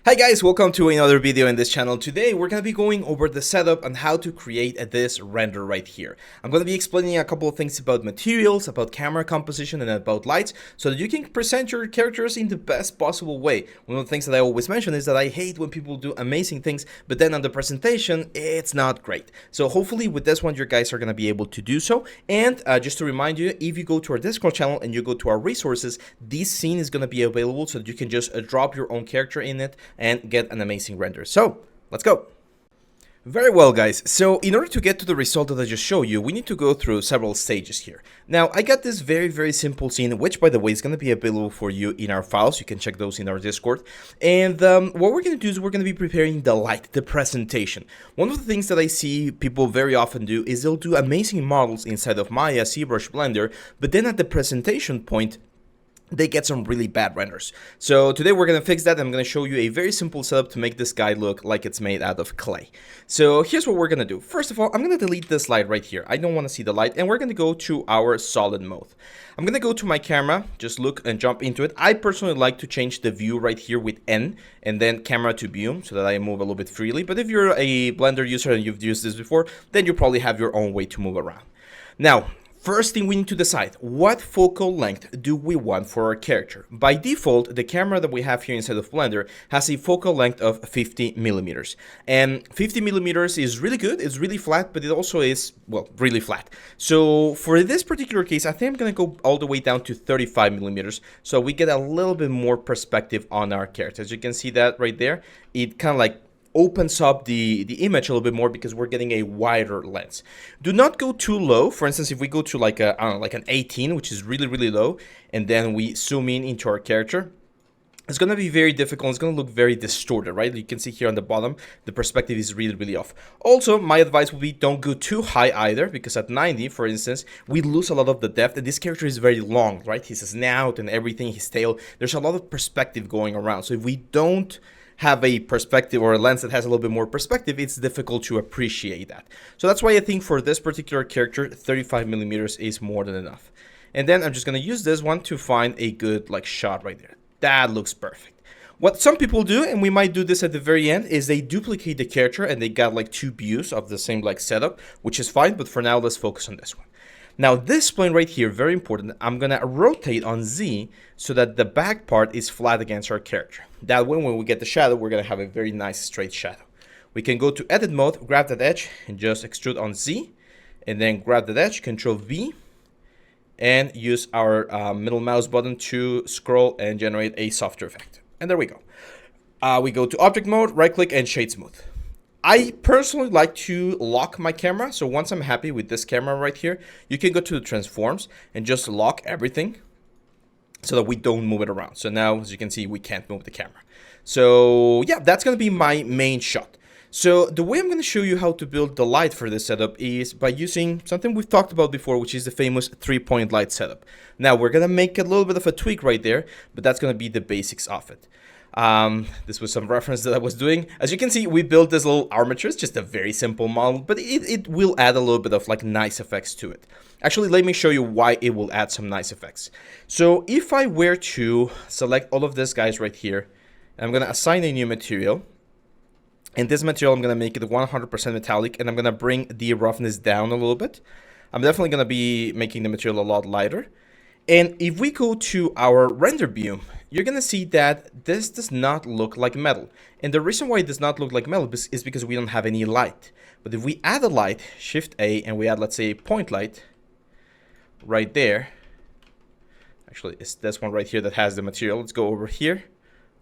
Hi guys, welcome to another video in this channel. Today we're going to be going over the setup and how to create this render right here. I'm going to be explaining a couple of things about materials, about camera composition, and about lights so that you can present your characters in the best possible way. One of the things that I always mention is that I hate when people do amazing things, but then on the presentation, it's not great. So hopefully with this one, you guys are going to be able to do so. And just to remind you, if you go to our Discord channel and you go to our resources, this scene is going to be available so that you can just drop your own character in it and get an amazing render. So let's go. Very well guys, so in order to get to the result that I just showed you, we need to go through several stages here. Now I got this very simple scene, which by the way is going to be available for you in our files. You can check those in our Discord. And what we're going to do is we're going to be preparing the light, the presentation. One of the things that I see people very often do is they'll do amazing models inside of Maya, ZBrush, Blender, but then at the presentation point they get some really bad renders. So today we're going to fix that. I'm going to show you a very simple setup to make this guy look like it's made out of clay. So here's what we're going to do. First of all, I'm going to delete this light right here. I don't want to see the light, and we're going to go to our solid mode. I'm going to go to my camera, just look and jump into it. I personally like to change the view right here with N and then camera to view so that I move a little bit freely. But if you're a Blender user and you've used this before, then you probably have your own way to move around. Now, first thing we need to decide, what focal length do we want for our character? By default, the camera that we have here inside of Blender has a focal length of 50 millimeters. And 50 millimeters is really good, it's really flat, but it also is, well, really flat. So for this particular case, I think I'm gonna go all the way down to 35 millimeters, so we get a little bit more perspective on our character. As you can see that right there, it kind of like opens up the image a little bit more because we're getting a wider lens. Do not go too low. For instance, if we go to like a, I don't know, like an 18, which is really low, and then we zoom in into our character, it's going to be very difficult. It's going to look very distorted, right? You can see here on the bottom, the perspective is really off. Also, my advice would be don't go too high either, because at 90, for instance, we lose a lot of the depth, and this character is very long, right? His snout and everything, his tail, there's a lot of perspective going around. So if we don't have a perspective or a lens that has a little bit more perspective, it's difficult to appreciate that. So that's why I think for this particular character, 35 millimeters is more than enough. And then I'm just going to use this one to find a good like shot right there. That looks perfect. What some people do, and we might do this at the very end, is they duplicate the character and they got like two views of the same like setup, which is fine, but for now let's focus on this one. Now this plane right here, very important, I'm going to rotate on Z so that the back part is flat against our character. That way when we get the shadow, we're going to have a very nice straight shadow. We can go to edit mode, grab that edge and just extrude on Z, and then grab that edge, Control V, and use our middle mouse button to scroll and generate a softer effect. And there we go. We go to object mode, right click and shade smooth. I personally like to lock my camera, so once I'm happy with this camera right here, you can go to the transforms and just lock everything so that we don't move it around. So now, as you can see, we can't move the camera. So yeah, that's going to be my main shot. So the way I'm going to show you how to build the light for this setup is by using something we've talked about before, which is the famous 3-point light setup. Now we're going to make a little bit of a tweak right there, but that's going to be the basics of it. This was some reference that I was doing. As you can see, we built this little armature. It's just a very simple model, but it will add a little bit of like nice effects to it. Actually, let me show you why it will add some nice effects. So if I were to select all of these guys right here, I'm going to assign a new material. And this material, I'm going to make it 100% metallic, and I'm going to bring the roughness down a little bit. I'm definitely going to be making the material a lot lighter. And if we go to our render view, you're going to see that this does not look like metal. And the reason why it does not look like metal is because we don't have any light. But if we add a light, Shift A, and we add, let's say, a point light right there. Actually, it's this one right here that has the material. Let's go over here.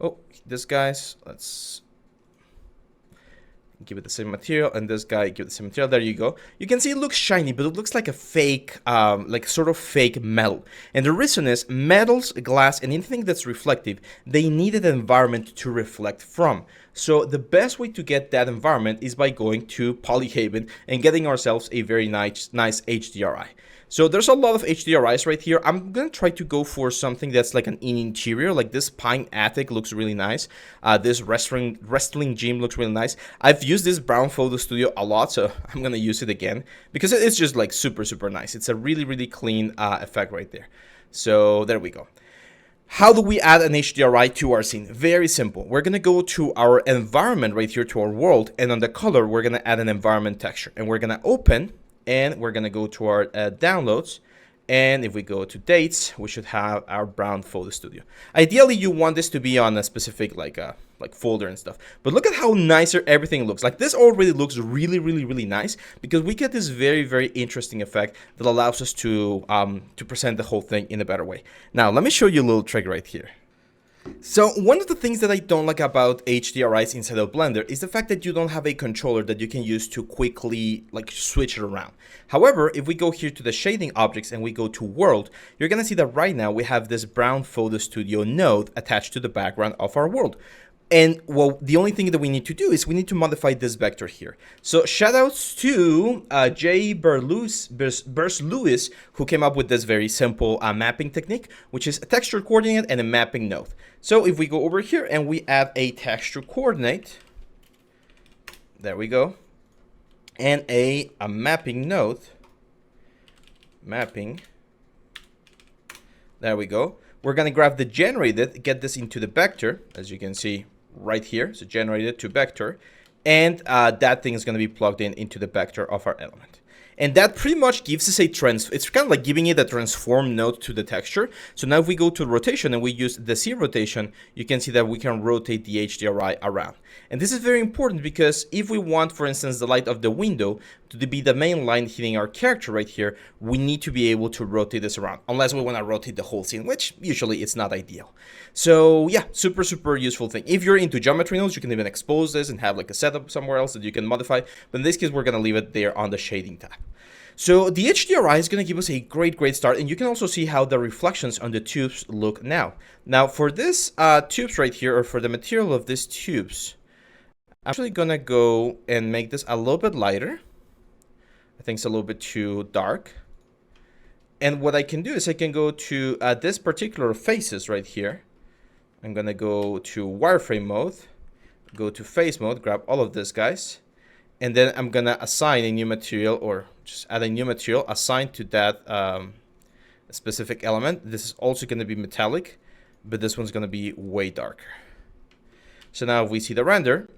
Oh, this guy's, let's give it the same material, and this guy give it the same material. There you go. You can see it looks shiny, but it looks like a fake, like sort of fake metal. And the reason is metals, glass, and anything that's reflective, they need an environment to reflect from. So the best way to get that environment is by going to Polyhaven and getting ourselves a very nice HDRI. So there's a lot of HDRIs right here. I'm going to try to go for something that's like an interior, like this pine attic looks really nice. This wrestling gym looks really nice. I've used this brown photo studio a lot, so I'm going to use it again because it's just like super nice. It's a really clean effect right there. So there we go. How do we add an HDRI to our scene? Very simple. We're going to go to our environment right here, to our world, and on the color, we're going to add an environment texture. And we're going to open, and we're going to go to our downloads. And if we go to dates, we should have our brown photo studio. Ideally, you want this to be on a specific like folder and stuff. But look at how nicer everything looks. Like this already looks really nice because we get this very interesting effect that allows us to present the whole thing in a better way. Now, let me show you a little trick right here. So one of the things that I don't like about HDRIs inside of Blender is the fact that you don't have a controller that you can use to quickly like switch it around. However, if we go here to the shading objects and we go to world, you're gonna see that right now we have this brown photo studio node attached to the background of our world. And well, the only thing that we need to do is we need to modify this vector here. So shoutouts to Jay Burst-Lewis, who came up with this very simple mapping technique, which is a texture coordinate and a mapping node. So if we go over here and we add a texture coordinate, there we go, and a mapping node, there we go. We're gonna grab the generated, get this into the vector, as you can see right here. So generated to vector, and that thing is going to be plugged into the vector of our element. And that pretty much gives us a it's kind of like giving it a transform node to the texture. So now if we go to rotation and we use the Z rotation, you can see that we can rotate the HDRI around. And this is very important because if we want, for instance, the light of the window to be the main line hitting our character right here, we need to be able to rotate this around, unless we want to rotate the whole scene, which usually it's not ideal. So yeah, super useful thing. If you're into geometry nodes, you can even expose this and have like a setup somewhere else that you can modify. But in this case, we're going to leave it there on the shading tab. So the HDRI is going to give us a great start, and you can also see how the reflections on the tubes look now. Now for this tubes right here, or for the material of these tubes, I'm actually going to go and make this a little bit lighter. I think it's a little bit too dark. And what I can do is I can go to this particular faces right here. I'm going to go to wireframe mode, go to face mode, grab all of this, guys. And then I'm going to assign a new material, or just add a new material assigned to that specific element. This is also going to be metallic, but this one's going to be way darker. So now if we see the render,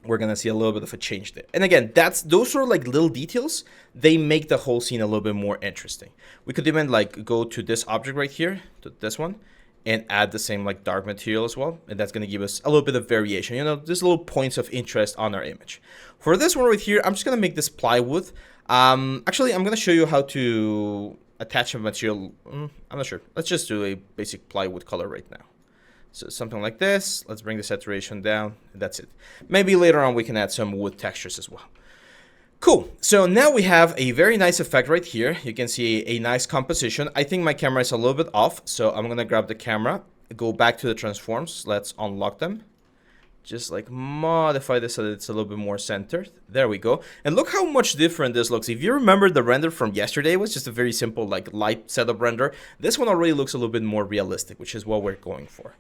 we're going to see a little bit of a change there. And again, those are like little details. They make the whole scene a little bit more interesting. We could even like go to this object right here, to this one, and add the same like dark material as well. And that's going to give us a little bit of variation, you know, just little points of interest on our image. For this one right here, I'm just going to make this plywood. Actually, I'm going to show you how to attach a material. I'm not sure. Let's just do a basic plywood color right now. So something like this. Let's bring the saturation down. And that's it. Maybe later on we can add some wood textures as well. Cool. So now we have a very nice effect right here. You can see a nice composition. I think my camera is a little bit off, so I'm going to grab the camera, go back to the transforms. Let's unlock them. Just like modify this so that it's a little bit more centered. There we go. And look how much different this looks. If you remember the render from yesterday, it was just a very simple like light setup render. This one already looks a little bit more realistic, which is what we're going for.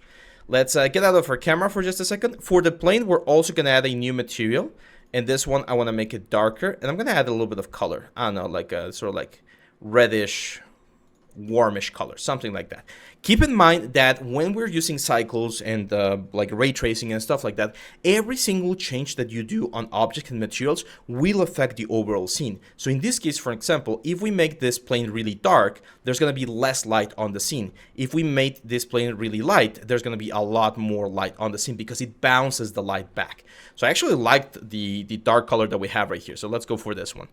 Let's get out of our camera for just a second. For the plane, we're also going to add a new material. And this one, I want to make it darker. And I'm going to add a little bit of color. I don't know, like a sort of like reddish, warmish color, something like that. Keep in mind that when we're using cycles and like ray tracing and stuff like that, every single change that you do on objects and materials will affect the overall scene. So in this case, for example, if we make this plane really dark, there's going to be less light on the scene. If we make this plane really light, there's going to be a lot more light on the scene because it bounces the light back. So I actually liked the dark color that we have right here. So let's go for this one.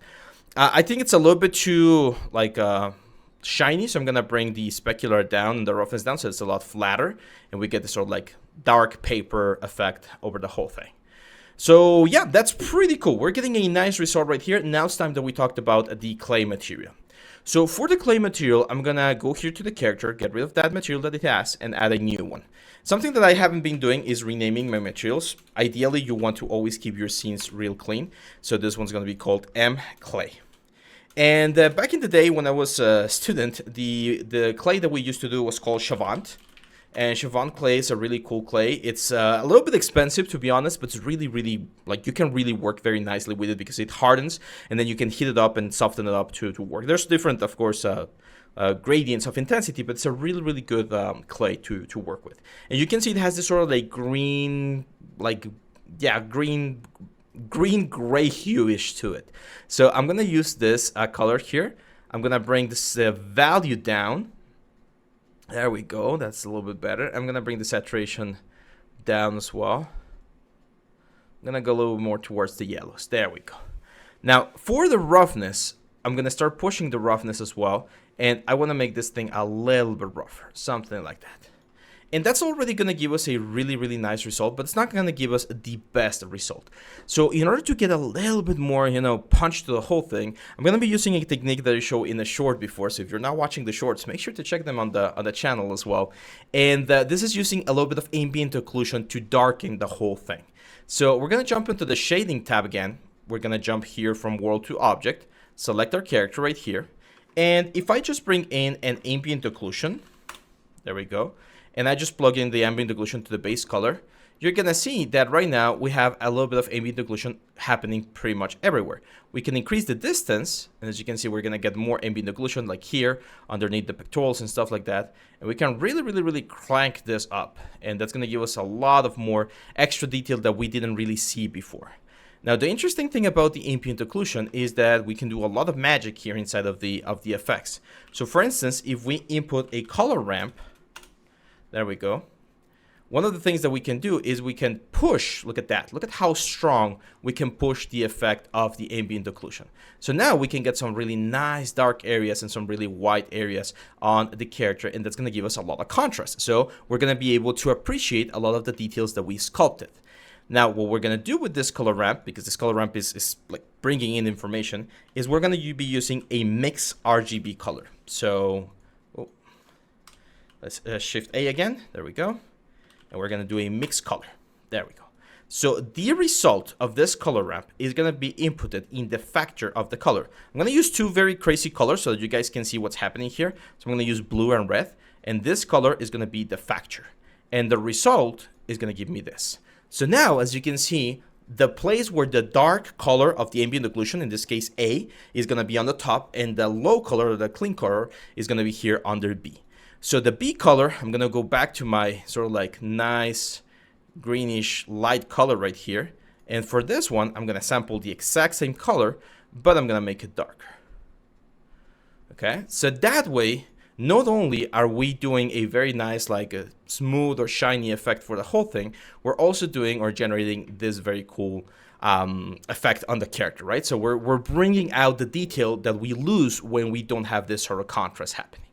I think it's a little bit too like shiny, so I'm gonna bring the specular down and the roughness down so it's a lot flatter, and we get this sort of like dark paper effect over the whole thing. So yeah, that's pretty cool. We're getting a nice result right here. Now it's time that we talked about the clay material. So for the clay material, I'm gonna go here to the character, get rid of that material that it has, and add a new one. Something that I haven't been doing is renaming my materials. Ideally, you want to always keep your scenes real clean. So this one's gonna be called M Clay. And back in the day when I was a student, the clay that we used to do was called Chavant. And Chavant clay is a really cool clay. It's a little bit expensive, to be honest, but it's really, like, you can really work very nicely with it because it hardens, and then you can heat it up and soften it up to work. There's different, of course, gradients of intensity, but it's a really good clay to work with. And you can see it has this sort of like green, like, yeah, green gray hue-ish to it. So I'm gonna use this color here. I'm gonna bring this value down. There we go, that's a little bit better. I'm gonna bring the saturation down as well. I'm gonna go a little more towards the yellows. There we go. Now for the roughness, I'm gonna start pushing the roughness as well, and I want to make this thing a little bit rougher, something like that. And that's already going to give us a really nice result, but it's not going to give us the best result. So in order to get a little bit more, punch to the whole thing, I'm going to be using a technique that I showed in a short before. So if you're not watching the shorts, make sure to check them on the channel as well. And this is using a little bit of ambient occlusion to darken the whole thing. So we're going to jump into the shading tab again. We're going to jump here from world to object, select our character right here. And if I just bring in an ambient occlusion, there we go, and I just plug in the ambient occlusion to the base color, you're gonna see that right now we have a little bit of ambient occlusion happening pretty much everywhere. We can increase the distance, and as you can see, we're gonna get more ambient occlusion like here, underneath the pectorals and stuff like that. And we can really crank this up, and that's gonna give us a lot of more extra detail that we didn't really see before. Now, the interesting thing about the ambient occlusion is that we can do a lot of magic here inside of the effects. So for instance, if we input a color ramp, there we go. One of the things that we can do is we can push, look at that. Look at how strong we can push the effect of the ambient occlusion. So now we can get some really nice dark areas and some really white areas on the character, and that's gonna give us a lot of contrast. So we're gonna be able to appreciate a lot of the details that we sculpted. Now, what we're going to do with this color ramp, because this color ramp is like bringing in information, is we're going to be using a mix RGB color. So let's shift A again. There we go. And we're going to do a mix color. There we go. So the result of this color ramp is going to be inputted in the factor of the color. I'm going to use two very crazy colors so that you guys can see what's happening here. So I'm going to use blue and red. And this color is going to be the factor. And the result is going to give me this. So now, as you can see, the place where the dark color of the ambient occlusion, in this case A, is going to be on the top, and the low color, or the clean color, is going to be here under B. So the B color, I'm going to go back to my sort of like nice greenish light color right here. And for this one, I'm going to sample the exact same color, but I'm going to make it darker. Okay, so that way, not only are we doing a very nice, like a smooth or shiny effect for the whole thing, we're also doing or generating this very cool effect on the character, right? So we're bringing out the detail that we lose when we don't have this sort of contrast happening.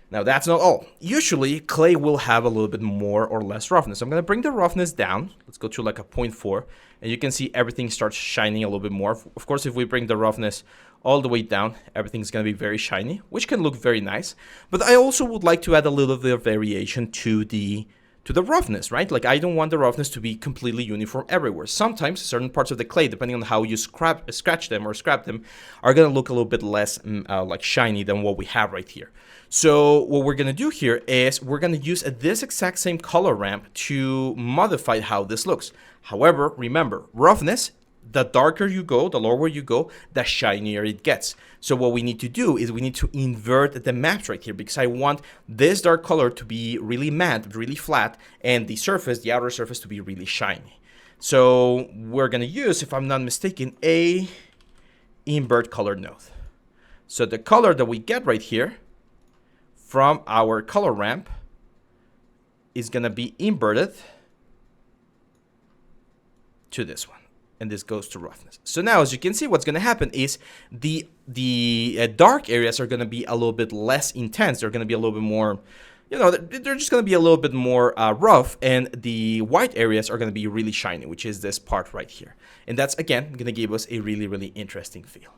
Now, that's not all. Usually, clay will have a little bit more or less roughness. I'm going to bring the roughness down. Let's go to like a 0.4, and you can see everything starts shining a little bit more. Of course, if we bring the roughness all the way down, everything's going to be very shiny, which can look very nice. But I also would like to add a little bit of variation to the roughness, right? Like, I don't want the roughness to be completely uniform everywhere. Sometimes certain parts of the clay, depending on how you scratch them or scrap them, are going to look a little bit less like shiny than what we have right here. So what we're going to do here is we're going to use this exact same color ramp to modify how this looks. However, remember, roughness, the darker you go, the lower you go, the shinier it gets. So what we need to do is we need to invert the maps right here, because I want this dark color to be really matte, really flat, and the surface, the outer surface, to be really shiny. So we're going to use, if I'm not mistaken, a invert color node. So the color that we get right here from our color ramp is going to be inverted to this one. And this goes to roughness. So now, as you can see, what's going to happen is the dark areas are going to be a little bit less intense. They're going to be a little bit more, they're just going to be a little bit more rough. And the white areas are going to be really shiny, which is this part right here. And that's, again, going to give us a really interesting feel.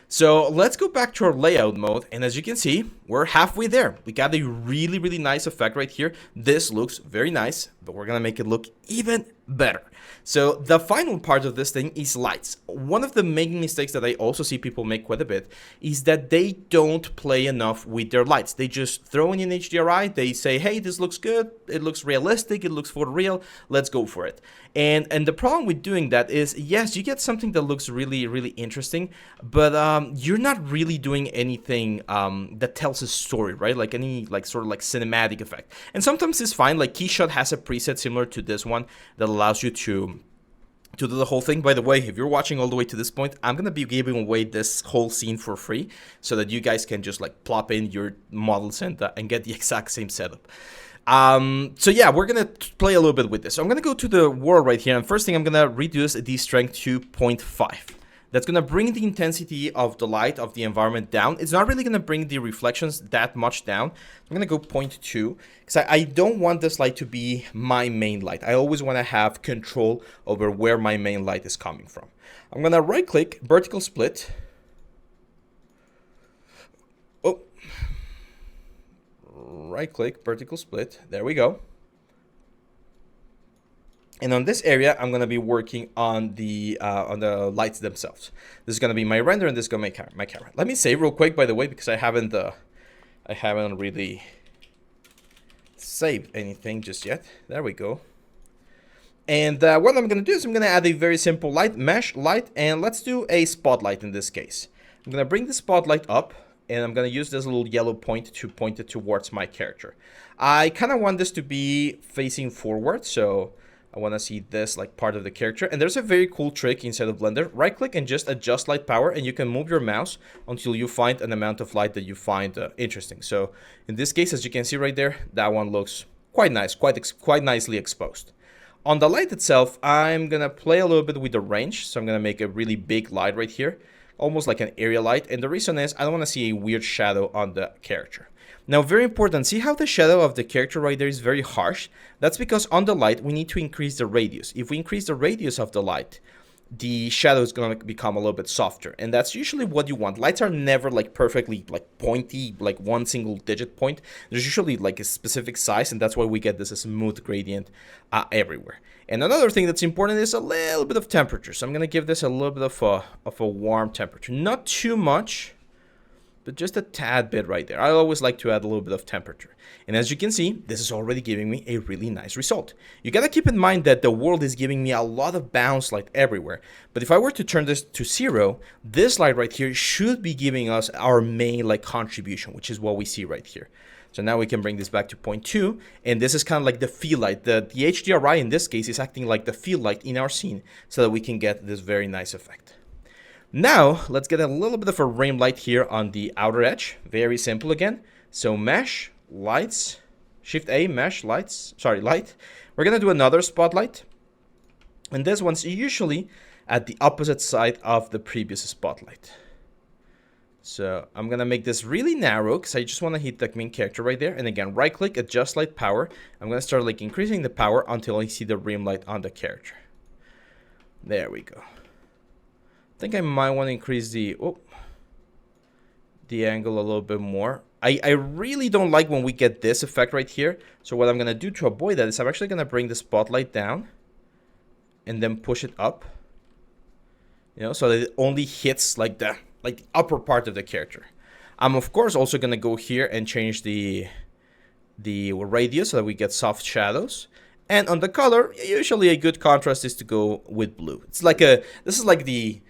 So let's go back to our layout mode, and as you can see, we're halfway there. We got a really nice effect right here. This looks very nice, but we're gonna make it look even better. So the final part of this thing is lights. One of the main mistakes that I also see people make quite a bit is that they don't play enough with their lights. They just throw in HDRI, they say, hey, this looks good, it looks realistic, it looks for real, let's go for it. And the problem with doing that is, yes, you get something that looks really, really interesting, but you're not really doing anything that tells a story, right? Like any sort of cinematic effect. And sometimes it's fine, like Keyshot has a preset similar to this one that allows you to do the whole thing. By the way, if you're watching all the way to this point, I'm gonna be giving away this whole scene for free so that you guys can just plop in your models and get the exact same setup. So yeah, we're gonna play a little bit with this. So I'm gonna go to the world right here, and first thing I'm gonna reduce the strength to 0.5. That's going to bring the intensity of the light of the environment down. It's not really going to bring the reflections that much down. I'm going to go 0.2 because I don't want this light to be my main light. I always want to have control over where my main light is coming from. I'm going to right click, vertical split. Oh, right click, vertical split. There we go. And on this area, I'm going to be working on the lights themselves. This is going to be my render, and this is going to be my camera. Let me save real quick, by the way, because I haven't really saved anything just yet. There we go. And what I'm going to do is I'm going to add a very simple mesh light, and let's do a spotlight in this case. I'm going to bring the spotlight up, and I'm going to use this little yellow point to point it towards my character. I kind of want this to be facing forward, so I want to see this part of the character. And there's a very cool trick inside of Blender. Right click and just adjust light power, and you can move your mouse until you find an amount of light that you find interesting. So in this case, as you can see right there, that one looks quite nice, quite nicely exposed. On the light itself, I'm gonna play a little bit with the range. So I'm gonna make a really big light right here, almost like an area light. And the reason is I don't want to see a weird shadow on the character. Now, very important, see how the shadow of the character right there is very harsh? That's because on the light, we need to increase the radius. If we increase the radius of the light, the shadow is going to become a little bit softer. And that's usually what you want. Lights are never perfectly pointy, one single digit point. There's usually a specific size, and that's why we get this smooth gradient everywhere. And another thing that's important is a little bit of temperature. So I'm going to give this a little bit of a warm temperature. Not too much, but just a tad bit right there. I always like to add a little bit of temperature. And as you can see, this is already giving me a really nice result. You gotta keep in mind that the world is giving me a lot of bounce light everywhere. But if I were to turn this to 0, this light right here should be giving us our main contribution, which is what we see right here. So now we can bring this back to 0.2, and this is kind of like the fill light. The HDRI in this case is acting like the fill light in our scene so that we can get this very nice effect. Now, let's get a little bit of a rim light here on the outer edge. Very simple again. So mesh, lights, Shift A, mesh, lights, light. We're going to do another spotlight. And this one's usually at the opposite side of the previous spotlight. So I'm going to make this really narrow because I just want to hit the main character right there. And again, right click, adjust light power. I'm going to start increasing the power until I see the rim light on the character. There we go. I think I might want to increase the angle a little bit more. I really don't like when we get this effect right here. So what I'm going to do to avoid that is I'm actually going to bring the spotlight down and then push it up. So that it only hits the upper part of the character. I'm of course also going to go here and change the radius so that we get soft shadows. And on the color, usually a good contrast is to go with blue. It's this is like the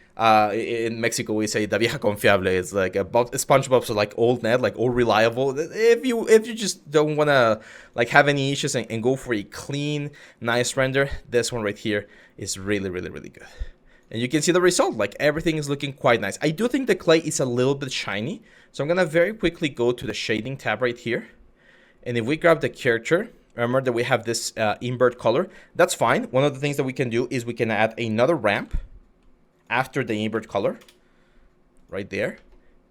in Mexico we say "da vieja confiable." It's like SpongeBob's old net, old reliable. If you just don't want to have any issues and go for a clean, nice render, this one right here is really, really, really good. And you can see the result. Everything is looking quite nice. I do think the clay is a little bit shiny, so I'm gonna very quickly go to the shading tab right here. And if we grab the character, remember that we have this invert color. That's fine. One of the things that we can do is we can add another ramp after the invert color right there,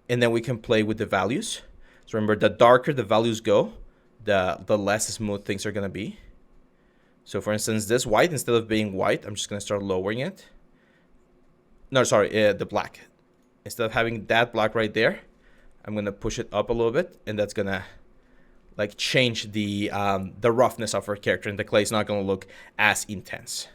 and then we can play with the values. So remember, the darker the values go, the less smooth things are going to be. So for instance, this white, instead of being white, I'm just going to start lowering it. No, sorry, the black. Instead of having that black right there, I'm going to push it up a little bit, and that's going to change the roughness of our character, and the clay is not going to look as intense.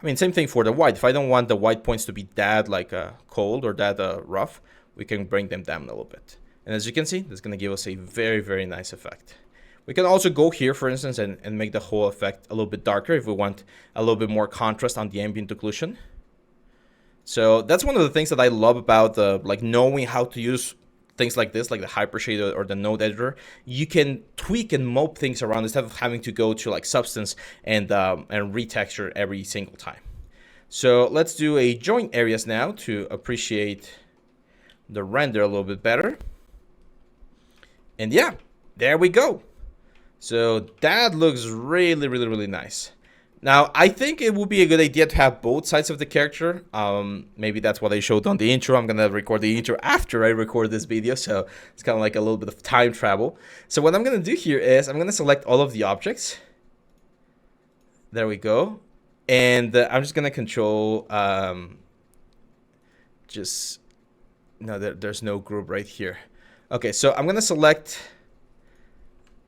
I mean, same thing for the white. If I don't want the white points to be that like cold or that rough, we can bring them down a little bit. And as you can see, that's going to give us a very, very nice effect. We can also go here, for instance, and make the whole effect a little bit darker if we want a little bit more contrast on the ambient occlusion. So that's one of the things that I love about like knowing how to use things like this, like the Hypershade or the node editor. You can tweak and mope things around instead of having to go to like Substance and retexture every single time. So let's do a joint areas now to appreciate the render a little bit better. And yeah, there we go. So that looks really, really, really nice. Now, I think it would be a good idea to have both sides of the character. Maybe that's what I showed on the intro. I'm going to record the intro after I record this video, so it's kind of like a little bit of time travel. So what I'm going to do here is I'm going to select all of the objects. There we go. And I'm just going to control there's no group right here. Okay, so I'm going to select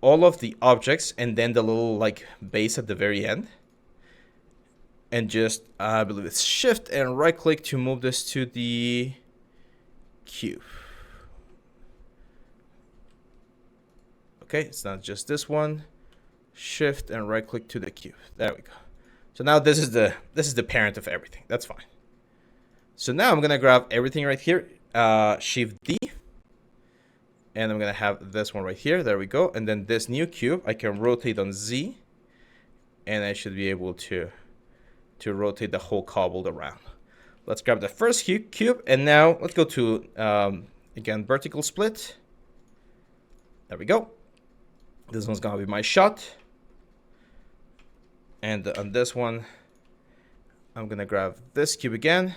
all of the objects and then the little like base at the very end. And just, I believe it's shift and right click to move this to the cube. Okay, it's not just this one. Shift and right click to the cube. There we go. So now this is the parent of everything. That's fine. So now I'm gonna grab everything right here. Shift D. And I'm gonna have this one right here. There we go. And then this new cube, I can rotate on Z. And I should be able to rotate the whole cobbled around. Let's grab the first cube, and now let's go to, again, vertical split. There we go. This one's gonna be my shot. And on this one, I'm gonna grab this cube again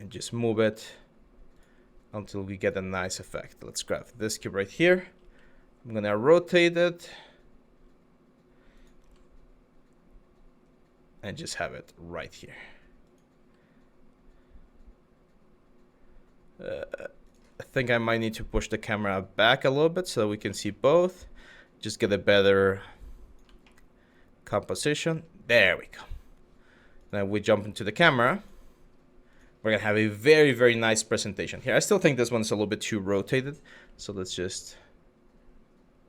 and just move it until we get a nice effect. Let's grab this cube right here. I'm gonna rotate it and just have it right here. I think I might need to push the camera back a little bit so we can see both. Just get a better composition. There we go. Now we jump into the camera. We're gonna have a very, very nice presentation here. I still think this one's a little bit too rotated. So let's just,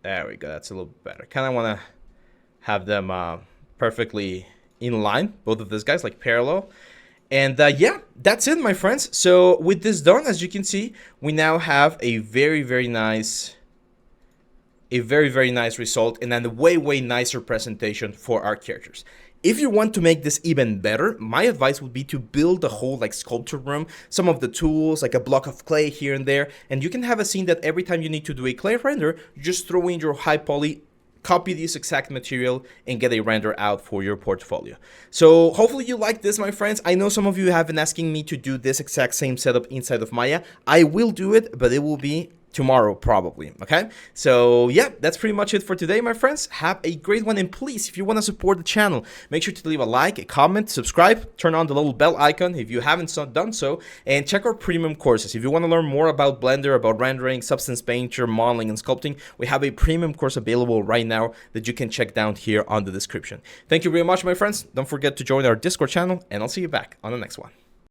there we go. That's a little bit better. Kind of wanna have them perfectly in line, both of these guys, like parallel. And yeah, that's it, my friends. So with this done, as you can see, we now have a very, very nice result and then a way, way nicer presentation for our characters. If you want to make this even better, my advice would be to build the whole like sculpture room, some of the tools, like a block of clay here and there, and you can have a scene that every time you need to do a clay render, you just throw in your high poly, copy this exact material and get a render out for your portfolio. So hopefully you like this, my friends. I know some of you have been asking me to do this exact same setup inside of Maya. I will do it, but it will be tomorrow probably. Okay, so yeah, that's pretty much it for today, my friends. Have a great one, and please, if you want to support the channel, make sure to leave a like, a comment, subscribe, turn on the little bell icon if you haven't done so, and check our premium courses. If you want to learn more about Blender, about rendering, Substance Painter, modeling, and sculpting, we have a premium course available right now that you can check down here on the description. Thank you very much, my friends. Don't forget to join our Discord channel, and I'll see you back on the next one.